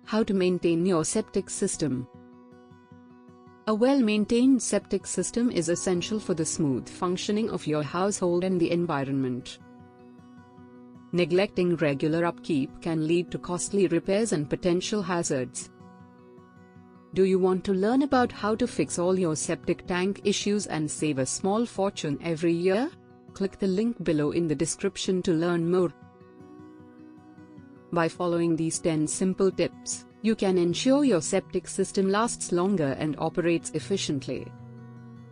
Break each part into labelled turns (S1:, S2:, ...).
S1: How to maintain your septic system. A well-maintained septic system is essential for the smooth functioning of your household and the environment. Neglecting regular upkeep can lead to costly repairs and potential hazards. Do you want to learn about how to fix all your septic tank issues and save a small fortune every year? Click the link below in the description to learn more. By following these 10 simple tips, you can ensure your septic system lasts longer and operates efficiently.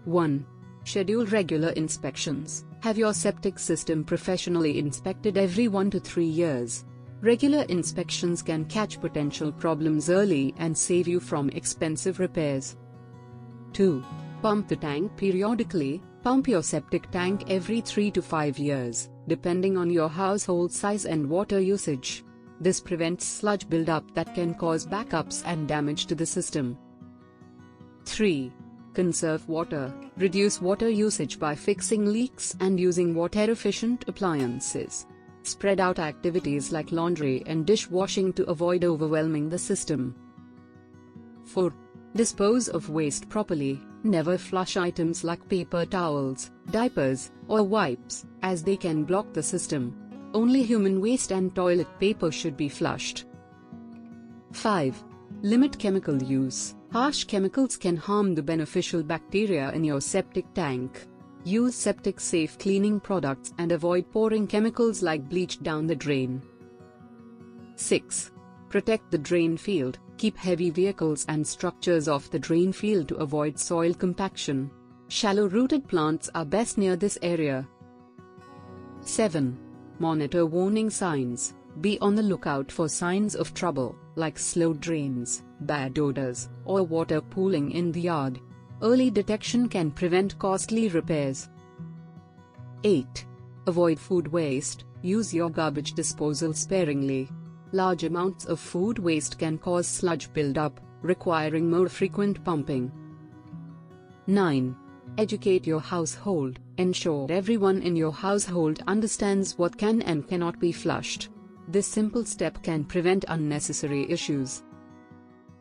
S1: 1. Schedule regular inspections. Have your septic system professionally inspected every 1 to 3 years. Regular inspections can catch potential problems early and save you from expensive repairs. 2. Pump the tank periodically. Pump your septic tank every 3 to 5 years, depending on your household size and water usage. This prevents sludge buildup that can cause backups and damage to the system. 3. Conserve water. Reduce water usage by fixing leaks and using water-efficient appliances. Spread out activities like laundry and dishwashing to avoid overwhelming the system. 4. Dispose of waste properly. Never flush items like paper towels, diapers, or wipes, as they can block the system. Only human waste and toilet paper should be flushed. 5. Limit chemical use. Harsh chemicals can harm the beneficial bacteria in your septic tank. Use septic-safe cleaning products and avoid pouring chemicals like bleach down the drain. 6. Protect the drain field. Keep heavy vehicles and structures off the drain field to avoid soil compaction. Shallow-rooted plants are best near this area. 7. Monitor warning signs. Be on the lookout for signs of trouble, like slow drains, bad odors, or water pooling in the yard. Early detection can prevent costly repairs. 8. Avoid food waste. Use your garbage disposal sparingly. Large amounts of food waste can cause sludge buildup, requiring more frequent pumping. 9. Educate your household. Ensure everyone in your household understands what can and cannot be flushed. This simple step can prevent unnecessary issues.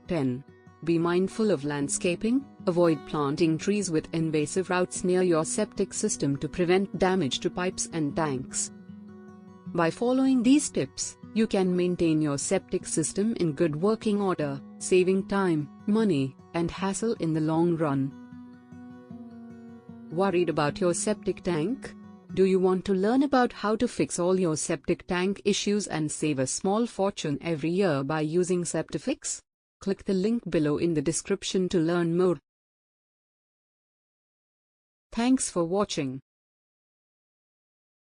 S1: 10. Be mindful of landscaping. Avoid planting trees with invasive roots near your septic system to prevent damage to pipes and tanks. By following these tips, you can maintain your septic system in good working order, saving time, money, and hassle in the long run. Worried about your septic tank? Do you want to learn about how to fix all your septic tank issues and save a small fortune every year by using Septifix? Click the link below in the description to learn more. Thanks for watching.